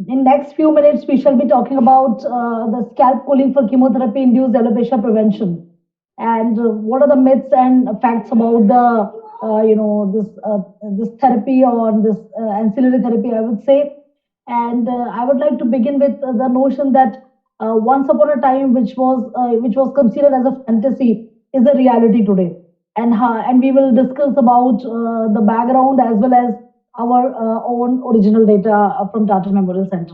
In next few minutes, we shall be talking about the scalp cooling for chemotherapy-induced alopecia prevention, and what are the myths and facts about the this therapy or this ancillary therapy, I would say. And I would like to begin with the notion that once upon a time, which was considered as a fantasy, is a reality today, and we will discuss about the background as well as our own original data from Tata Memorial Center.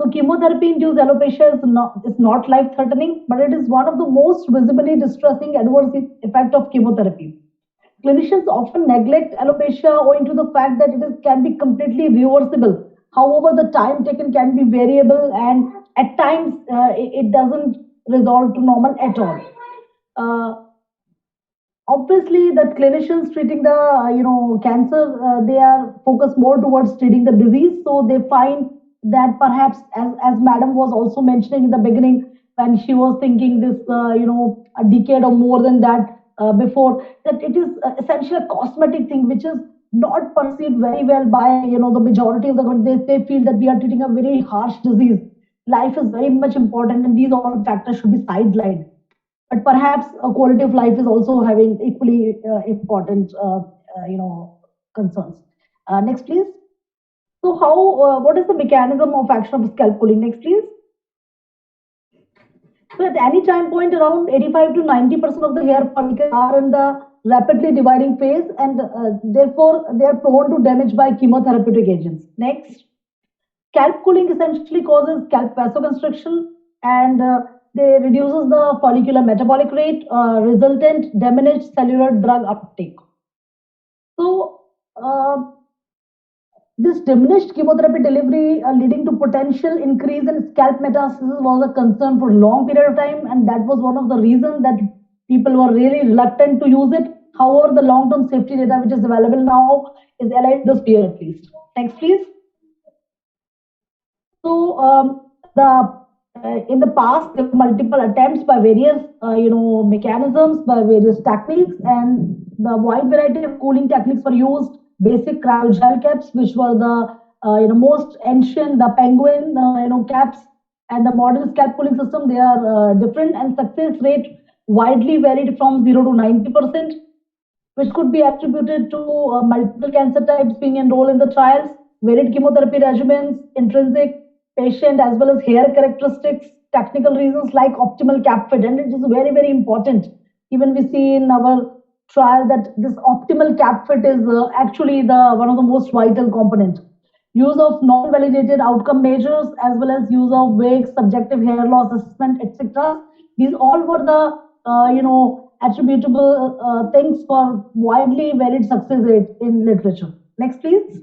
So chemotherapy-induced alopecia is not life-threatening, but it is one of the most visibly distressing adverse effect of chemotherapy. Clinicians often neglect alopecia owing to the fact that can be completely reversible. However, the time taken can be variable, and at times it doesn't resolve to normal at all. Uh, Obviously, that clinicians treating the cancer, they are focused more towards treating the disease, so they find that perhaps, as madam was also mentioning in the beginning, when she was thinking this a decade or more than that before, that it is essentially a cosmetic thing which is not perceived very well by the majority of the they feel that we are treating a very harsh disease. Life is very much important, and these all factors should be sidelined, but perhaps a quality of life is also having equally important concerns. Next please. So how what is the mechanism of action of scalp cooling? Next please. So at any time point, around 85 to 90% of the hair follicles are in the rapidly dividing phase, and therefore they are prone to damage by chemotherapeutic agents. Next. Scalp cooling essentially causes scalp vasoconstriction, and they reduces the follicular metabolic rate, resultant diminished cellular drug uptake. So this diminished chemotherapy delivery leading to potential increase in scalp metastasis was a concern for a long period of time, and that was one of the reasons that people were really reluctant to use it. However, the long-term safety data which is available now is allied to this fear at least. Next, please. So the in the past there were multiple attempts by various mechanisms, by various techniques, and the wide variety of cooling techniques were used. Basic cryogel caps, which were the most ancient, the penguin caps, and the modern scalp cooling system. They are different, and success rate widely varied from 0 to 90%, which could be attributed to multiple cancer types being enrolled in the trials, varied chemotherapy regimens, intrinsic patient as well as hair characteristics, technical reasons like optimal cap fit, and it is very, very important. Even we see in our trial that this optimal cap fit is actually the one of the most vital component. Use of non-validated outcome measures as well as use of vague subjective hair loss assessment, etc. These all were the attributable things for widely varied success rate in literature. Next, please.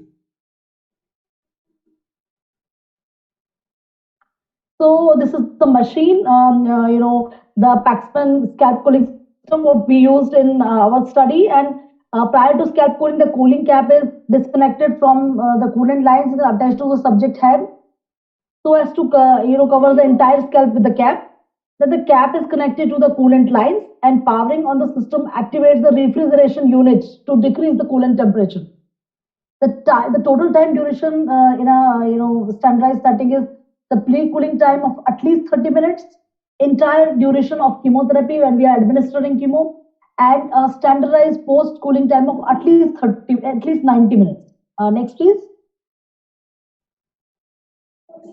So this is the machine, the Paxman scalp cooling system what we used in our study. And prior to scalp cooling, the cooling cap is disconnected from the coolant lines and attached to the subject head, so as to cover the entire scalp with the cap. Then the cap is connected to the coolant lines, and powering on the system activates the refrigeration unit to decrease the coolant temperature. The total time duration in a standardized setting is the pre-cooling time of at least 30 minutes, entire duration of chemotherapy when we are administering chemo, and a standardized post-cooling time of at least 90 minutes. Next, please.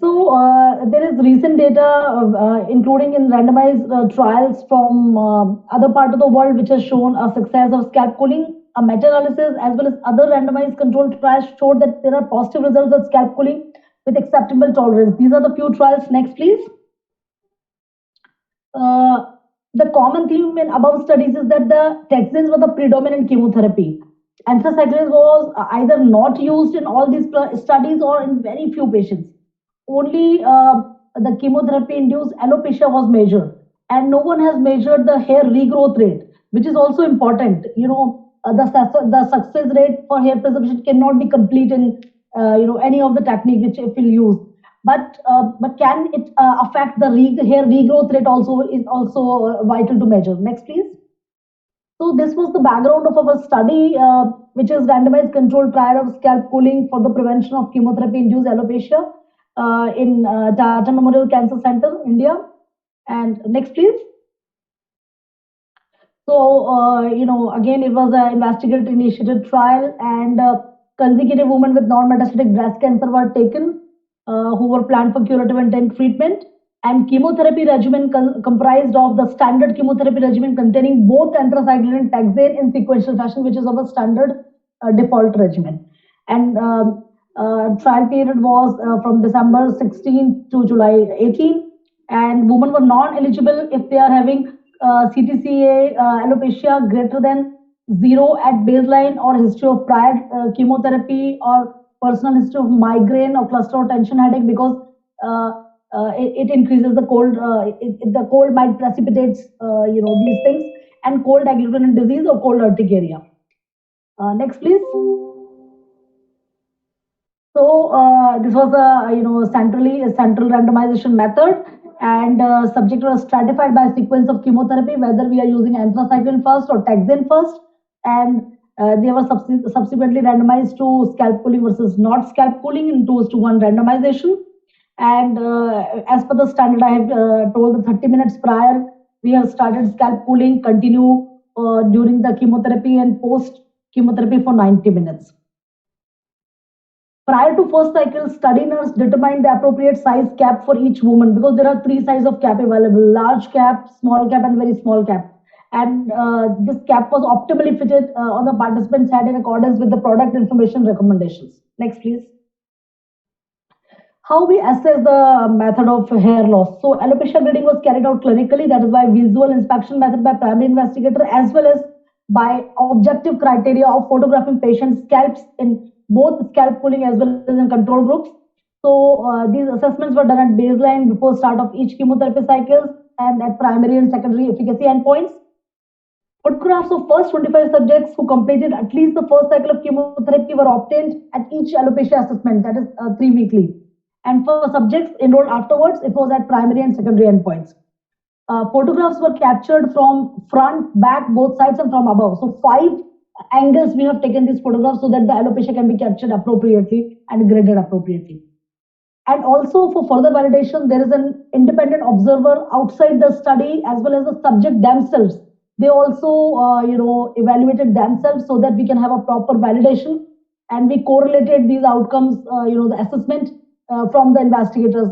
So there is recent data, including in randomized trials from other part of the world, which has shown a success of scalp cooling. A meta-analysis as well as other randomized controlled trials showed that there are positive results of scalp cooling with acceptable tolerance. These are the few trials. Next, please. Uh, the common theme in above studies is that the taxanes were the predominant chemotherapy. Anthracycline was either not used in all these studies or in very few patients. Only the chemotherapy induced alopecia was measured, and no one has measured the hair regrowth rate, which is also important. The success rate for hair preservation cannot be complete in any of the technique which if we use, but can it affect the hair regrowth rate also is also vital to measure. Next, please. So this was the background of our study, which is randomized controlled trial of scalp cooling for the prevention of chemotherapy-induced alopecia. in Tata Memorial Cancer Center, India. And next, please. So, again, it was an investigator-initiated trial, and consecutive women with non-metastatic breast cancer were taken, who were planned for curative intent treatment. And chemotherapy regimen comprised of the standard chemotherapy regimen containing both anthracycline and taxane in sequential fashion, which is our standard default regimen. And trial period was from December 16 to July 18. And women were non-eligible if they are having CTCA alopecia greater than 0 at baseline, or history of prior chemotherapy, or personal history of migraine or cluster or tension headache, because it increases the cold. The cold might precipitate these things, and cold agglutinin disease or cold urticaria. Next, please. So this was a central randomization method, and subject was stratified by sequence of chemotherapy, whether we are using anthracycline first or taxane first, and they were subsequently randomized to scalp cooling versus not scalp cooling in 2:1 randomization. And as per the standard, I have told the 30 minutes prior, we have started scalp cooling, continue during the chemotherapy and post chemotherapy for 90 minutes. Prior to first cycle, study nurse determined the appropriate size cap for each woman, because there are three sizes of cap available: large cap, small cap, and very small cap. And this cap was optimally fitted on the participant's head in accordance with the product information recommendations. Next, please. How we assess the method of hair loss. So alopecia grading was carried out clinically, that is by visual inspection method by primary investigator, as well as by objective criteria of photographing patients' scalps in both scalp pooling as well as in control groups. So these assessments were done at baseline before start of each chemotherapy cycles, and at primary and secondary efficacy endpoints. Photographs of first 25 subjects who completed at least the first cycle of chemotherapy were obtained at each alopecia assessment, that is 3 weekly. And for subjects enrolled afterwards, it was at primary and secondary endpoints. Photographs were captured from front, back, both sides, and from above. So 5 angles we have taken these photographs so that the alopecia can be captured appropriately and graded appropriately. And also for further validation, there is an independent observer outside the study as well as the subject themselves. They also, evaluated themselves so that we can have a proper validation, and we correlated these outcomes, the assessment from the investigators,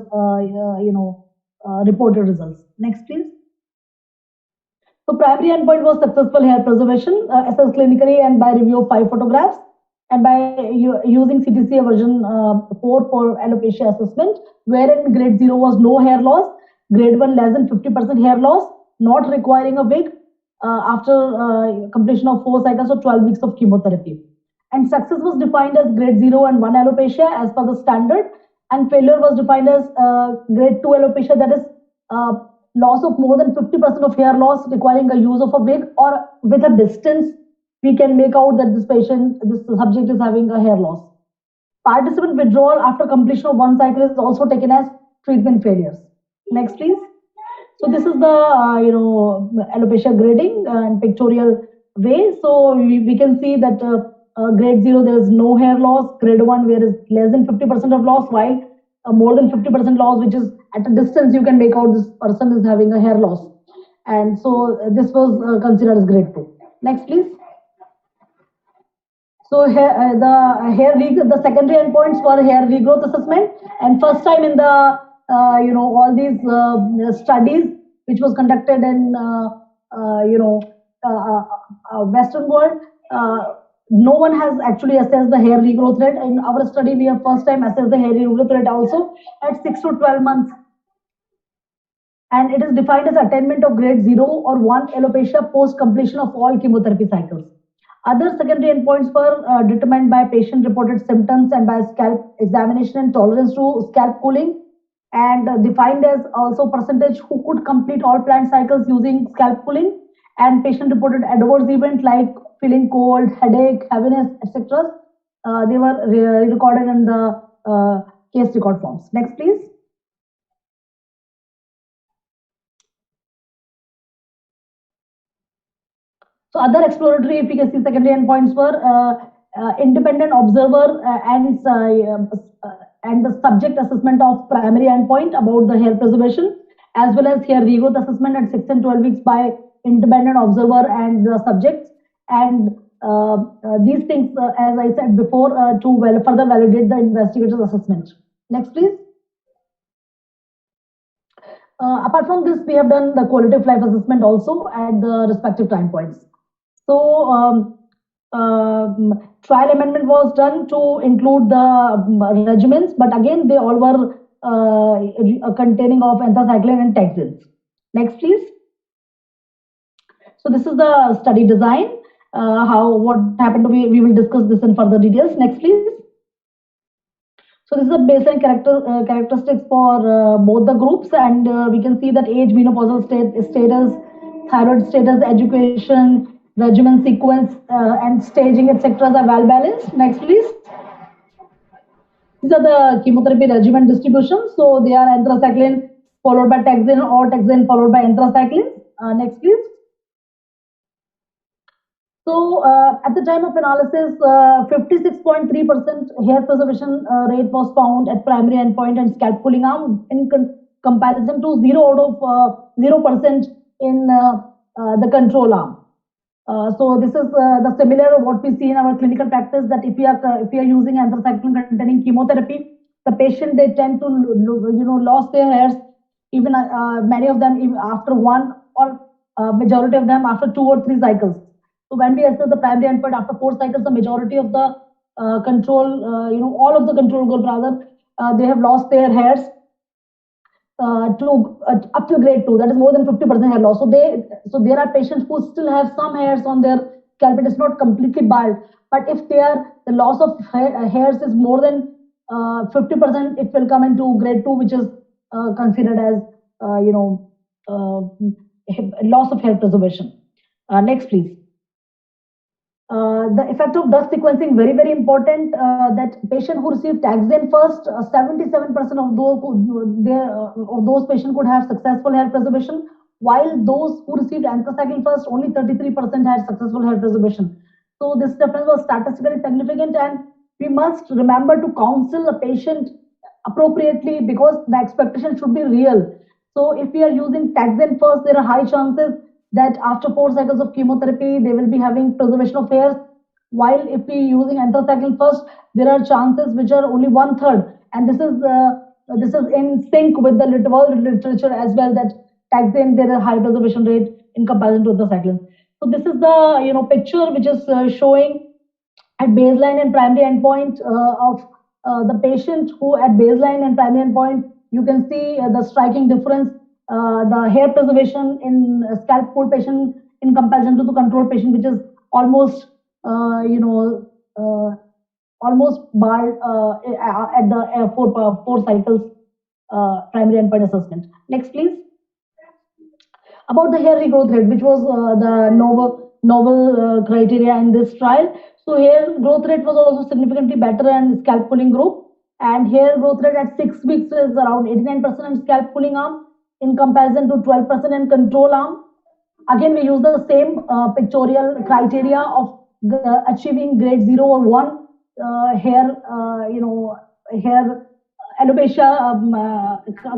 reported results. Next, please. So primary endpoint was successful hair preservation, assessed clinically and by review of 5 photographs, and by using CTCA version 4 for alopecia assessment, wherein grade 0 was no hair loss, grade 1 less than 50% hair loss, not requiring a wig after completion of 4 cycles or 12 weeks of chemotherapy. And success was defined as grade 0 and 1 alopecia as per the standard, and failure was defined as grade 2 alopecia, that is loss of more than 50% of hair loss requiring a use of a wig, or with a distance we can make out that this subject is having a hair loss. Participant withdrawal after completion of 1 cycle is also taken as treatment failures. Next, please. So this is the alopecia grading and pictorial way. So we can see that grade 0 there is no hair loss, grade 1 where is less than 50% of loss, while more than 50% loss, which is at a distance you can make out this person is having a hair loss. And so this was considered as grade 2. Next, please. So here, the secondary endpoints were hair regrowth assessment, and first time in the all these studies which was conducted in Western world, no one has actually assessed the hair regrowth rate. In our study, we have first time assessed the hair regrowth rate also at 6 to 12 months, and it is defined as attainment of grade 0 or 1 alopecia post completion of all chemotherapy cycles. Other secondary endpoints were determined by patient-reported symptoms and by scalp examination and tolerance to scalp cooling, and defined as also percentage who could complete all planned cycles using scalp cooling, and patient-reported adverse event like feeling cold, headache, heaviness, etc. They were recorded in the case record forms. Next, please. So other exploratory efficacy secondary endpoints were independent observer and and the subject assessment of primary endpoint about the hair preservation, as well as hair regrowth assessment at 6 and 12 weeks by independent observer and the subjects. And these things, as I said before, to further validate the investigator's assessment. Next, please. Apart from this, we have done the quality of life assessment also at the respective time points. So, trial amendment was done to include the regimens, but again, they all were containing of anthracycline and taxanes. Next, please. So, this is the study design. What happened? We will discuss this in further details. Next, please. So this is a baseline characteristics for both the groups, and we can see that age, menopausal status, thyroid status, education, regimen sequence, and staging, etc. are well balanced. Next, please. These are the chemotherapy regimen distribution. So they are anthracycline followed by taxane or taxane followed by anthracycline. Next, please. So at the time of analysis, 56.3% hair preservation rate was found at primary endpoint and scalp cooling arm in comparison to 0% in the control arm. So this is the similar what we see in our clinical practice, that if we are using anthracycline containing chemotherapy, the patient, they tend to lost their hairs, even many of them even after one, or majority of them after 2 or 3 cycles. So when we assess the primary endpoint after 4 cycles, the majority of the control, all of the control group rather, they have lost their hairs to up to grade 2. That is more than 50% hair loss. So there are patients who still have some hairs on their scalp. It is not completely bald, but if the loss of hairs is more than 50%, it will come into grade 2, which is considered as loss of hair preservation. Next, please. The effect of dust sequencing, very, very important. That patient who received taxane first, 77% of those patients could have successful hair preservation, while those who received anthracycline first, only 33% had successful hair preservation. So this difference was statistically significant, and we must remember to counsel a patient appropriately, because the expectation should be real. So if we are using taxane first, there are high chances that after 4 cycles of chemotherapy, they will be having preservation of hairs. While if we using anthracycline first, there are chances which are only 1/3, and this is in sync with the world literature as well, that taxane, there is a high preservation rate in comparison to anthracycline. So this is the picture which is showing at baseline and primary endpoint of the patient who at baseline and primary endpoint, you can see the striking difference, the hair preservation in scalp cool patient in comparison to the control patient, which is almost almost bald at the 4 cycles primary endpoint assessment. Next, please. About the hair regrowth rate, which was the novel criteria in this trial. So hair growth rate was also significantly better in scalp cooling group, and hair growth rate at 6 weeks is around 89% in scalp cooling arm in comparison to 12% in control arm. Again, we use the same pictorial criteria of achieving grade 0 or 1 hair, hair alopecia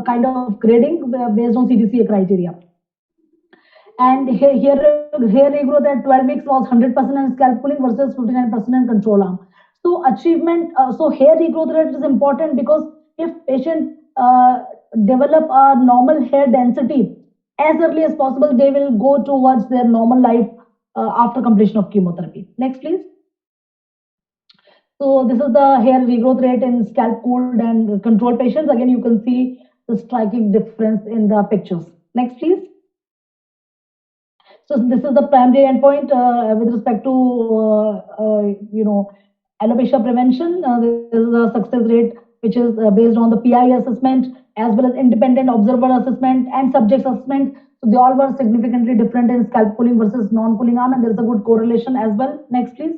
kind of grading based on CTCA criteria. And hair regrowth at 12 weeks was 100% in scalp cooling versus 59% in control arm. So achievement, so hair regrowth rate is important, because if patient develop a normal hair density as early as possible, they will go towards their normal life after completion of chemotherapy. Next, please. So this is the hair regrowth rate in scalp cooled and control patients. Again, you can see the striking difference in the pictures. Next, please. So this is the primary endpoint with respect to alopecia prevention. This is the success rate, which is based on the PI assessment as well as independent observer assessment and subject assessment. So they all were significantly different in scalp cooling versus non-cooling arm, and there is a good correlation as well. Next, please.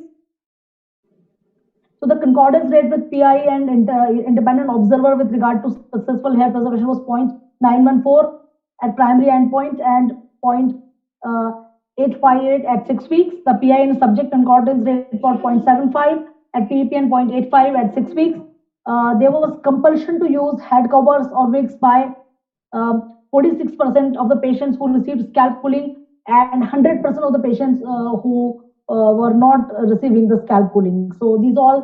So the concordance rate with PI and independent observer with regard to successful hair preservation was 0.914 at primary endpoint and 0.858 at 6 weeks. The PI in subject concordance rate for 0.75 at PEP and 0.85 at 6 weeks. there was compulsion to use head covers or wigs by 46% of the patients who received scalp cooling and 100% of the patients who were not receiving the scalp cooling. So these all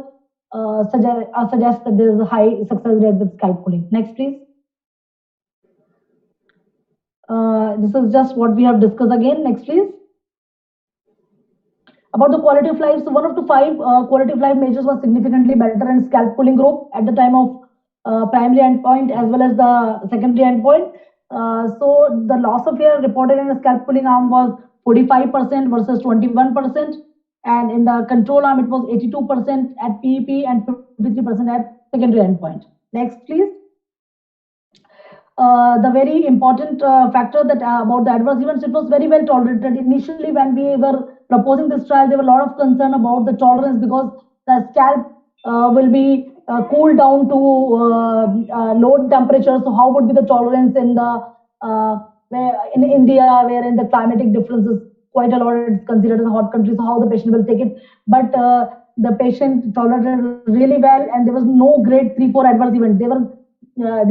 suggest that there is a high success rate with scalp cooling. Next, please. This is just what we have discussed again. Next, please. About the quality of life, so 1 of the 5 quality of life measures was significantly better in scalp cooling group at the time of primary endpoint as well as the secondary endpoint. So the loss of hair reported in the scalp cooling arm was 45% versus 21%, and in the control arm it was 82% at PEP and 53% at secondary endpoint. Next, please. The very important factor that about the adverse events, it was very well tolerated. Initially, when we were proposing this trial, there were a lot of concern about the tolerance because the scalp will be cooled down to low temperature. So, how would be the tolerance in the where in India, wherein the climatic difference is quite a lot, it's considered as a hot country. So, how the patient will take it? But the patient tolerated really well, and there was no grade 3-4 adverse event. They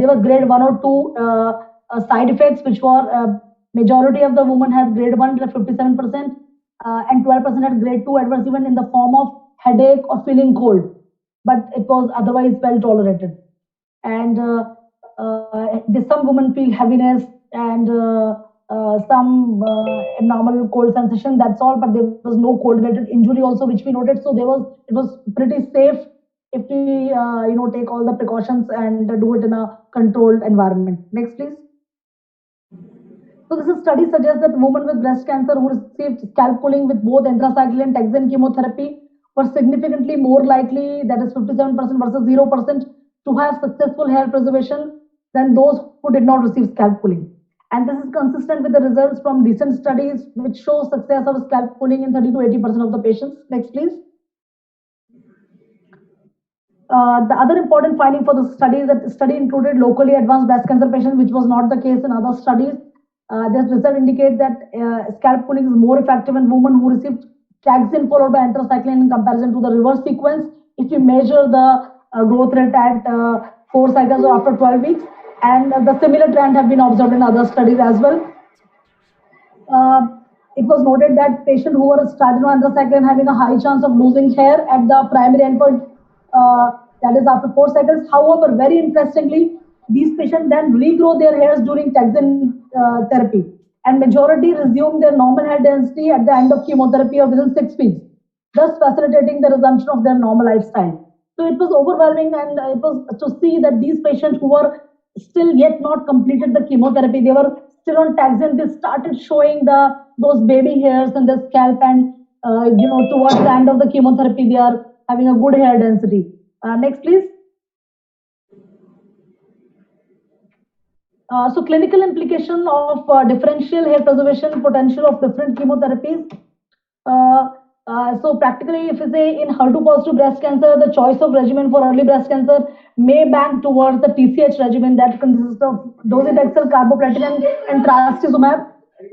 were grade 1 or 2 side effects, which were majority of the women had grade 1, 57%, and 12% had grade 2 adverse event in the form of headache or feeling cold. But it was otherwise well tolerated. And some women feel heaviness and some abnormal cold sensation. That's all. But there was no cold-related injury also, which we noted. So it was pretty safe if we take all the precautions and do it in a controlled environment. Next, please. So this study suggests that women with breast cancer who received scalp cooling with both anthracycline and taxane chemotherapy were significantly more likely, that is 57% versus 0%, to have successful hair preservation than those who did not receive scalp cooling. And this is consistent with the results from recent studies which show success of scalp cooling in 30 to 80% of the patients. Next, please. The other important finding for the study is that the study included locally advanced breast cancer patients, which was not the case in other studies. This result indicates that scalp cooling is more effective in women who received taxane followed by anthracycline in comparison to the reverse sequence. If you measure the growth rate at 4 cycles or after 12 weeks, and the similar trend have been observed in other studies as well. It was noted that patients who were started on anthracycline having a high chance of losing hair at the primary endpoint, that is after 4 cycles. However, very interestingly, these patients then regrow their hairs during taxane therapy, and majority resume their normal hair density at the end of chemotherapy or within 6 weeks, thus facilitating the resumption of their normal lifestyle. So it was overwhelming, and it was to see that these patients who were still yet not completed the chemotherapy, they were still on taxane, they started showing those baby hairs in their scalp, and towards the end of the chemotherapy, they are having a good hair density. Next, please. So clinical implication of differential hair preservation potential of different chemotherapies. So practically, if you say in HER2 positive breast cancer, the choice of regimen for early breast cancer may bank towards the TCH regimen that consists of docetaxel, carboplatin, and trastuzumab,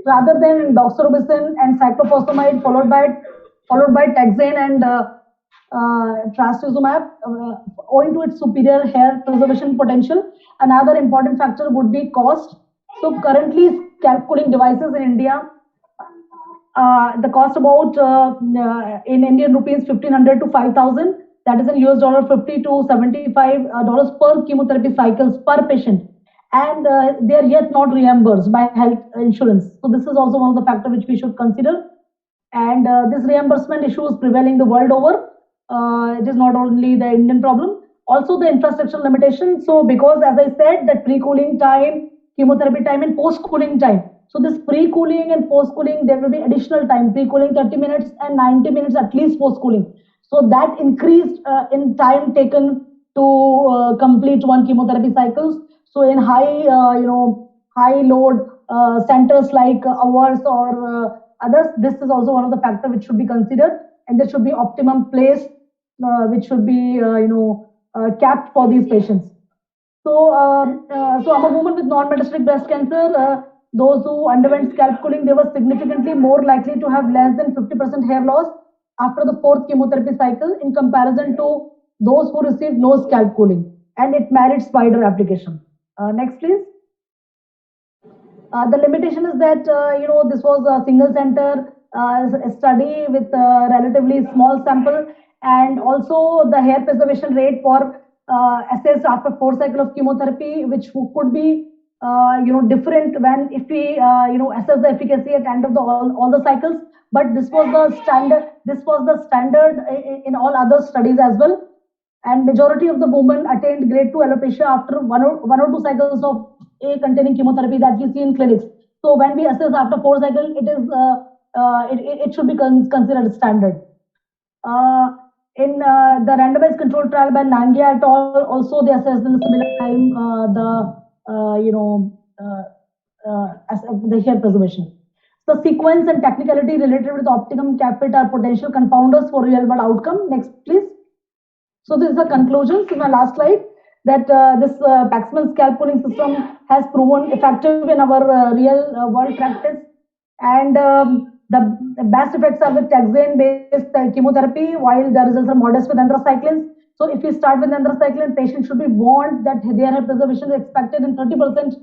rather than doxorubicin and cyclophosphamide followed by taxane and trastuzumab, owing to its superior hair preservation potential. Another important factor would be cost. So currently, scalp cooling devices in India, the cost about in Indian rupees 1,500 to 5,000. That is in US dollar 50 to $75 per chemotherapy cycles per patient, and they are yet not reimbursed by health insurance. So this is also one of the factors which we should consider. And this reimbursement issue is prevailing the world over. It is not only the Indian problem, also the infrastructure limitation. So because, as I said, that pre-cooling time, chemotherapy time, and post-cooling time. So this pre-cooling and post-cooling, there will be additional time, pre-cooling 30 minutes and 90 minutes at least post-cooling. So that increased in time taken to complete one chemotherapy cycles. So in high load centers like ours or others, this is also one of the factors which should be considered, and there should be optimum place which should be capped for these patients. So, so I'm a woman with non-metastatic breast cancer. Those who underwent scalp cooling, they were significantly more likely to have less than 50% hair loss after the 4th chemotherapy cycle in comparison to those who received no scalp cooling, and it merits wider application. Next, please. The limitation is that this was a single center study with a relatively small sample, and also the hair preservation rate for assessed after 4 cycles of chemotherapy, which could be different when if we assess the efficacy at end of all the cycles. But this was the standard. This was the standard in all other studies as well, and majority of the women attained grade 2 alopecia after one or two cycles of A containing chemotherapy that we see in clinics. So when we assess after 4 cycles, it should be considered standard. In the randomized control trial by Nangia et al., also they assessed in a similar time the hair preservation. The sequence and technicality related with optimum capit are potential confounders for real world outcome. Next, please. So this is a conclusion. So my last slide, that this Paxman scalp cooling system has proven effective in our real world practice, and the best effects are with taxane based chemotherapy, while the results are modest with anthracyclines. So if you start with anthracycline, patients should be warned that their hair preservation is expected in 30%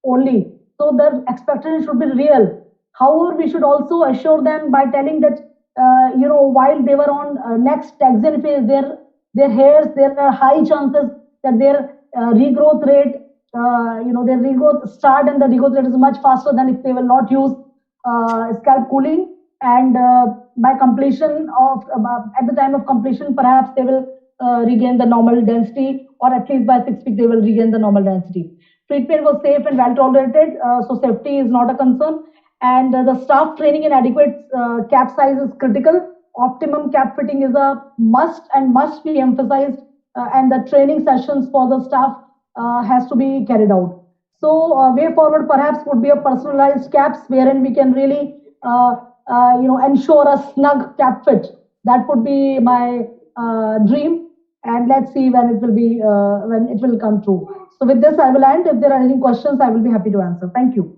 only. So the expectation should be real. However, we should also assure them by telling that while they were on next taxane phase, their hairs, there are high chances that their regrowth rate, their regrowth start and the regrowth rate is much faster than if they will not use scalp cooling. And by completion of, at the time of completion, perhaps they will regain the normal density, or at least by 6 weeks, they will regain the normal density. Treatment was safe and well tolerated, so safety is not a concern. And the staff training in adequate cap size is critical. Optimum cap fitting is a must and must be emphasized, and the training sessions for the staff has to be carried out. So way forward perhaps would be a personalized caps wherein we can really ensure a snug cap fit. That would be my dream, and let's see when it will come true. So with this I will end. If there are any questions, I will be happy to answer. Thank you.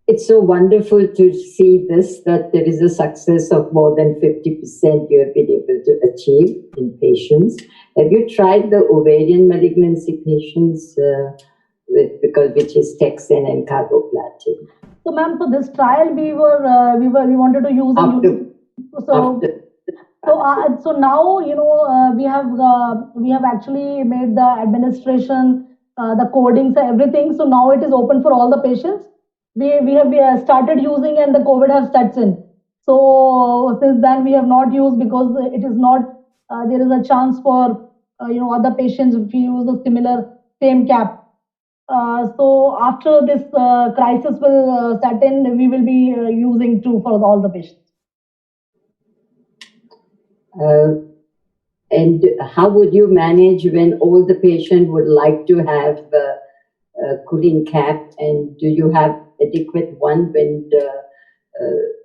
It's so wonderful to see this, that there is a success of more than 50% you have been able to achieve in patients. Have you tried the ovarian malignancy patients which is taxane and carboplatin? So, ma'am, for this trial, we wanted to use so now we have actually made the administration, the coding, so everything. So now it is open for all the patients. We have started using, and the COVID has sets in. So since then we have not used, because it is not there is a chance for other patients if we use a same cap. So after this crisis will set in, we will be using too for all the patients. And how would you manage when all the patient would like to have cooling cap, and do you have adequate one when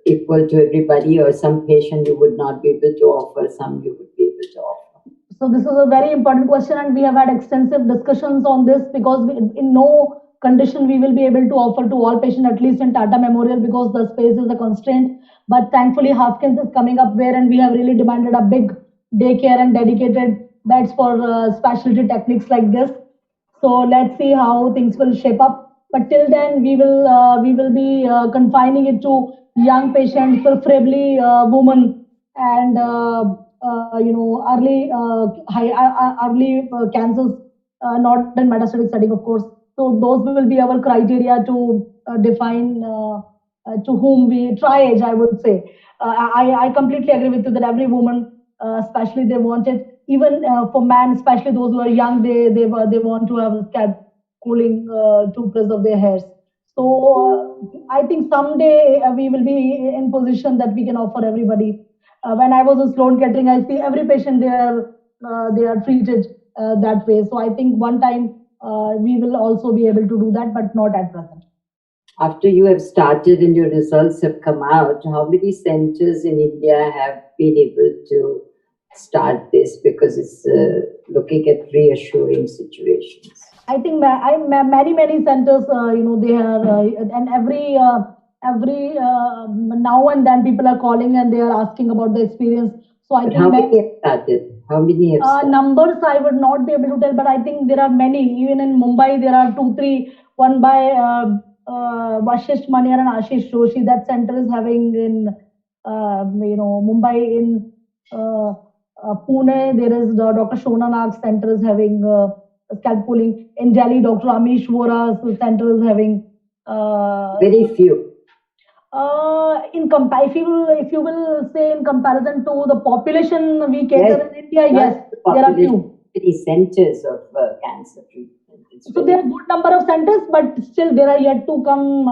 equal to everybody, or some patient you would not be able to offer, some you would be able to offer? So this is a very important question, and we have had extensive discussions on this, because in no condition we will be able to offer to all patients, at least in Tata Memorial, because the space is a constraint. But thankfully Hopkins is coming up there, and we have really demanded a big daycare and dedicated beds for specialty techniques like this. So let's see how things will shape up. But till then, we will be confining it to young patients, preferably women, and early cancers, not in metastatic setting, of course. So those will be our criteria to define to whom we triage, I would say. I completely agree with you that every woman, especially they want it. Even for men, especially those who are young, they want to have a scalp cooling to preserve their hairs. So I think someday we will be in position that we can offer everybody. When I was in Sloan Kettering, I see every patient they are treated that way. So I think one time we will also be able to do that, but not at present. After you have started and your results have come out, how many centers in India have been able to start this? Because it's looking at reassuring situations. I think many centers, they are, and every now and then people are calling and they are asking about the experience. So I But think how many have started? How many have started? numbers I would not be able to tell, but I think there are many. Even in Mumbai, there are two, three. One by Vashish Maniar and Ashish Joshi. That center is having in Mumbai. In Pune, there is the Dr. Shona Nag center is having scalp cooling. In Delhi, Dr. Amish Vora's center is having. Very few. If you will say in comparison to the population we cater Yes, in India, not yes, the there are population, few. many centers of cancer treatment. It's So there very are good number of centers, but still there are yet to come.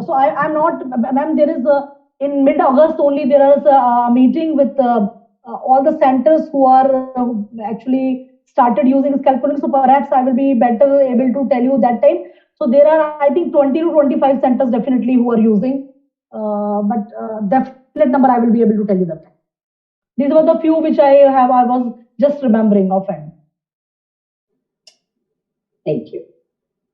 So I'm not, ma'am. There is in mid-August only there is a meeting with all the centers who are actually started using scalpel. So perhaps I will be better able to tell you that time. So there are, I think, 20 to 25 centers definitely who are using, but definite number I will be able to tell you that time. These were the few which I was just remembering offhand. Thank you.